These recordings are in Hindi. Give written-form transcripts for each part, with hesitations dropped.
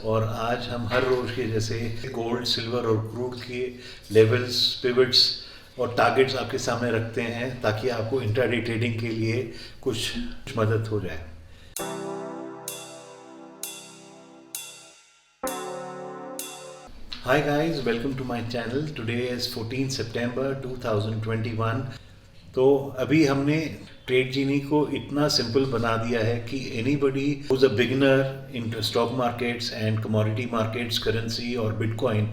और आज हम हर रोज के जैसे गोल्ड, सिल्वर और क्रूड के लेवल्स, पिवट्स और टारगेट्स आपके सामने रखते हैं ताकि आपको इंट्राडे ट्रेडिंग के लिए कुछ मदद हो जाए। Hi guys, welcome to my channel. Today is 14 September 2021. तो अभी हमने ट्रेड जीनी को इतना सिंपल बना दिया है कि anybody who is a beginner in stock markets and commodity markets, currency और बिटकॉइन,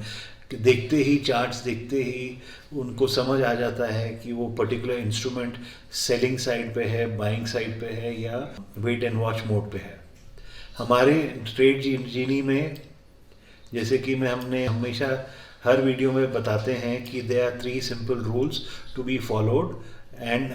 देखते ही चार्ट्स देखते ही उनको समझ आ जाता है कि वो पर्टिकुलर इंस्ट्रूमेंट सेलिंग साइड पे है, बाइंग साइड पे है या वेट एंड वॉच मोड पे है। हमारे ट्रेड जीनी में जैसे कि हमने हमेशा हर वीडियो में बताते हैं कि there are 3 simple rules to be followed and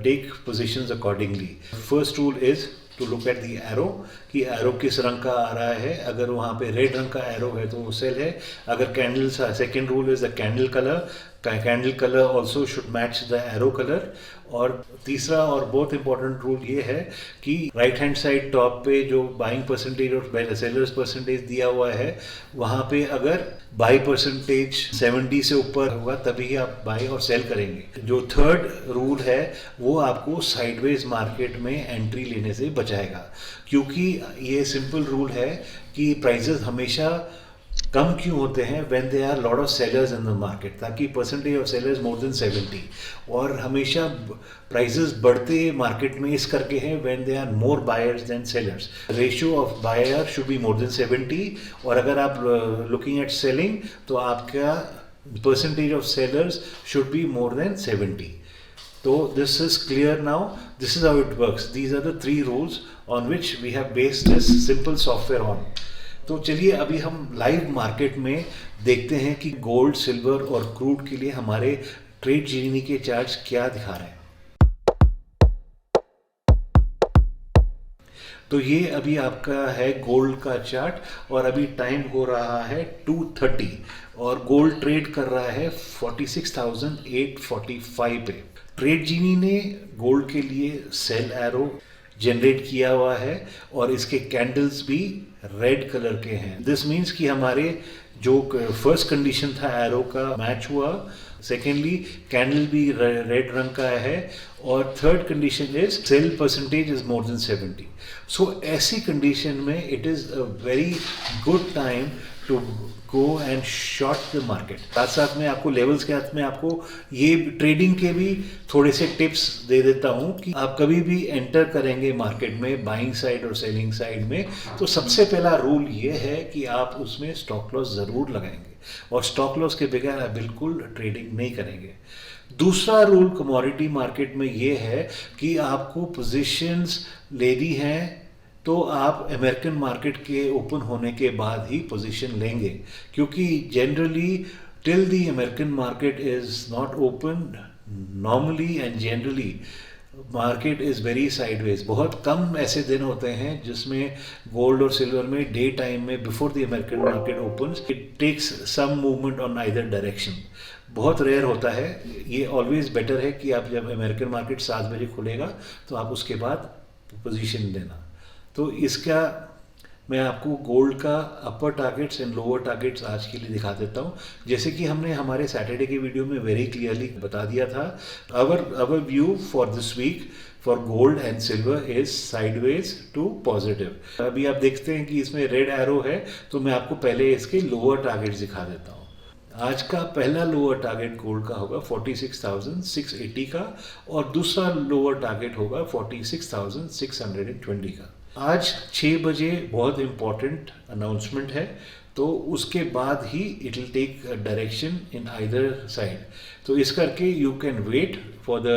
take positions accordingly. First rule is to look at the arrow कि एरो किस रंग का आ रहा है। अगर वहाँ पे रेड रंग का एरो है तो वो सेल है। अगर candle, second rule is the candle colour, candle colour also should match the arrow colour. और तीसरा और बहुत इंपॉर्टेंट रूल ये है कि राइट हैंड साइड टॉप पे जो बाइंग परसेंटेज और सेलर्स परसेंटेज दिया हुआ है, वहाँ पे अगर बाई परसेंटेज 70 से ऊपर होगा तभी आप बाई और सेल करेंगे। जो थर्ड रूल है वो आपको साइडवेज मार्केट में एंट्री लेने से बचाएगा, क्योंकि ये सिंपल रूल है कि प्राइसेस हमेशा कम क्यों होते हैं when they are lot of sellers in the market, ताकि percentage of sellers more than 70। और हमेशा प्राइसेस बढ़ते मार्केट में इस करके हैं when they are more buyers than sellers. Ratio of buyer should be more than 70, और अगर आप लुकिंग एट सेलिंग तो आपका percentage of sellers should be more than 70। तो this is clear now. This is how it works. These are the 3 rules on which we have based this simple software on. तो चलिए अभी हम लाइव मार्केट में देखते हैं कि गोल्ड, सिल्वर और क्रूड के लिए हमारे ट्रेड जीनी के चार्ट्स क्या दिखा रहे हैं। तो ये अभी आपका है गोल्ड का चार्ट और अभी टाइम हो रहा है 2:30 और गोल्ड ट्रेड कर रहा है 46,845 पे। ट्रेड जीनी ने गोल्ड के लिए सेल एरो जनरेट किया हुआ है और इसके कैंडल्स भी रेड कलर के हैं। दिस मीन्स कि हमारे जो फर्स्ट कंडीशन था एरो का मैच हुआ, सेकेंडली कैंडल भी रेड रंग का है, और third condition is sell percentage is more than 70। So ऐसी कंडीशन में it is a very good time to go and short the market. साथ साथ में आपको लेवल्स के हाथ में आपको ये ट्रेडिंग के भी थोड़े से टिप्स दे देता हूँ कि आप कभी भी एंटर करेंगे मार्केट में बाइंग साइड और सेलिंग साइड में, तो सबसे पहला रूल ये है कि आप उसमें स्टॉप लॉस ज़रूर लगाएंगे और स्टॉप लॉस के बगैर आप बिल्कुल ट्रेडिंग नहीं करेंगे। दूसरा रूल कमोडिटी मार्केट में ये है कि आपको पोजीशंस लेनी है तो आप अमेरिकन मार्केट के ओपन होने के बाद ही पोजीशन लेंगे, क्योंकि generally till the American market is not open normally and generally market is very sideways. बहुत कम ऐसे दिन होते हैं जिसमें गोल्ड और सिल्वर में डे टाइम में before the American market opens it takes some movement on either direction. बहुत रेयर होता है। ये ऑलवेज बेटर है कि आप जब अमेरिकन मार्केट 7 बजे खुलेगा तो आप उसके बाद पोजीशन लेना। तो इसका मैं आपको गोल्ड का अपर टारगेट्स एंड लोअर टारगेट्स आज के लिए दिखा देता हूँ। जैसे कि हमने हमारे सैटरडे के वीडियो में वेरी क्लियरली बता दिया था, our view for this week for gold and silver is sideways to positive. अभी आप देखते हैं कि इसमें रेड एरो है, तो मैं आपको पहले इसके लोअर टारगेट्स दिखा देता हूँ। आज का पहला लोअर टारगेट गोल्ड का होगा 46,680 का, और दूसरा लोअर टारगेट होगा 46,620 का। आज 6 बजे बहुत इम्पॉर्टेंट अनाउंसमेंट है, तो उसके बाद ही it will take direction in either side. तो इस करके you can wait for the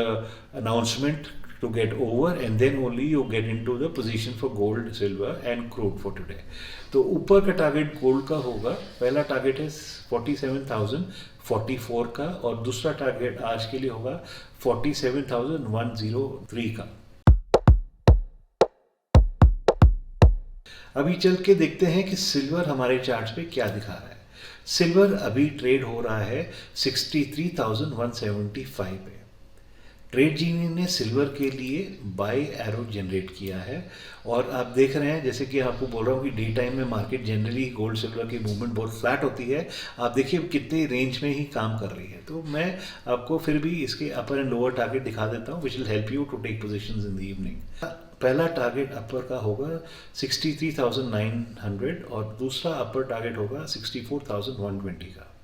announcement to get over and then only you get into the position for gold, silver and crude for today. तो ऊपर का टारगेट गोल्ड का होगा, पहला टारगेट है 47,044 का, और दूसरा टारगेट आज के लिए होगा 47,103 का। अभी चल के देखते हैं कि सिल्वर हमारे चार्ट्स पे क्या दिखा रहा है। सिल्वर अभी ट्रेड हो रहा है 63,175 पे। ट्रेड जीनी ने सिल्वर के लिए बाय एरो जनरेट किया है और आप देख रहे हैं, जैसे कि आपको बोल रहा हूँ कि डे टाइम में मार्केट जनरली गोल्ड सिल्वर की मूवमेंट बहुत फ्लैट होती है। आप देखिए कितने रेंज में ही काम कर रही है। तो मैं आपको फिर भी इसके अपर एंड लोअर टारगेट दिखा देता हूँ, which will help you to take position in the evening. पहला टारगेट अपर का होगा 63,900 और दूसरा अपर टारगेट होगा 64,120 का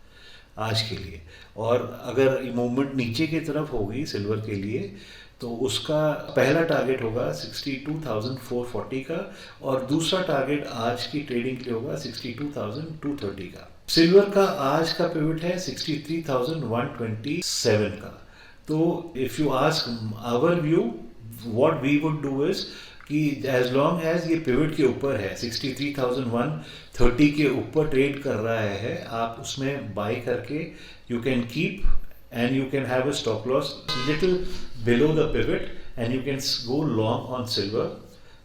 आज के लिए। और अगर मूवमेंट नीचे की तरफ होगी सिल्वर के लिए तो उसका पहला टारगेट होगा 62,440 का और दूसरा टारगेट आज की ट्रेडिंग के लिए होगा 62,230 का। सिल्वर का आज का पिवट है 63,127 का। तो if you ask our view, what we would do is कि एज लॉन्ग एज ये पिवट के ऊपर है, 63,130 के ऊपर ट्रेड कर रहा है, आप उसमें बाय करके you can keep and you can have a stop loss little below the pivot and you can go long on silver.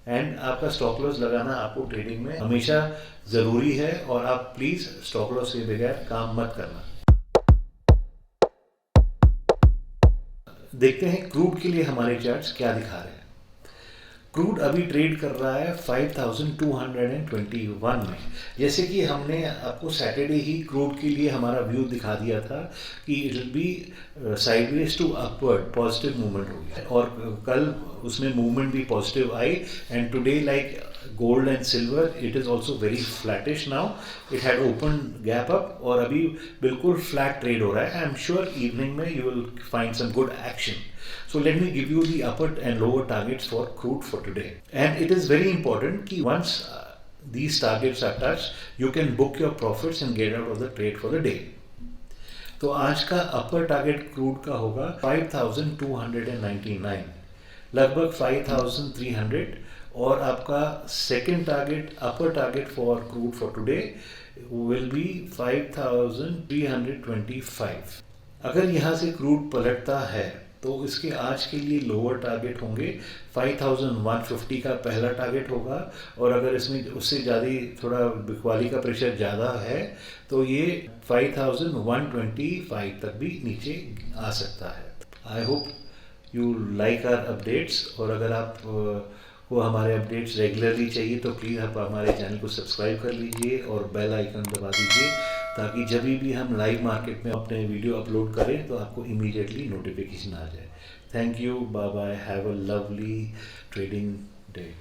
And आपका स्टॉप लॉस लगाना आपको ट्रेडिंग में हमेशा ज़रूरी है और आप प्लीज़ स्टॉप लॉस के बगैर काम मत करना। देखते हैं क्रूड के लिए हमारे चार्ट्स क्या दिखा रहे हैं। क्रूड अभी ट्रेड कर रहा है 5,221 में। जैसे कि हमने आपको सैटरडे ही क्रूड के लिए हमारा व्यू दिखा दिया था कि it will be sideways to upward, positive movement होगी और कल उसमें मूवमेंट भी पॉजिटिव आई। And today like gold and silver it is also very flattish now, it had open gap up और अभी बिल्कुल फ्लैट ट्रेड हो रहा है। आई एम श्योर इवनिंग में you will find some good action. So let me give you the upper and lower targets for crude for today. And it is very important that once these targets are touched, you can book your profits and get out of the trade for the day. तो आज का अपर टारगेट क्रूड का होगा 5,299, लगभग 5,300 और आपका second target, upper target for crude for today will be 5,325। अगर यहाँ से क्रूड पलटता है तो इसके आज के लिए लोअर टारगेट होंगे 5,150 का पहला टारगेट होगा और अगर इसमें उससे ज़्यादा थोड़ा बिकवाली का प्रेशर ज़्यादा है तो ये 5,125 तक भी नीचे आ सकता है। I hope you like our updates और अगर आप को हमारे अपडेट्स रेगुलरली चाहिए तो प्लीज़ आप हमारे चैनल को सब्सक्राइब कर लीजिए और बेल आइकन दबा दीजिए ताकि जब भी हम लाइव मार्केट में अपने वीडियो अपलोड करें तो आपको इमीडिएटली नोटिफिकेशन आ जाए। Thank you, bye bye, have a lovely trading day.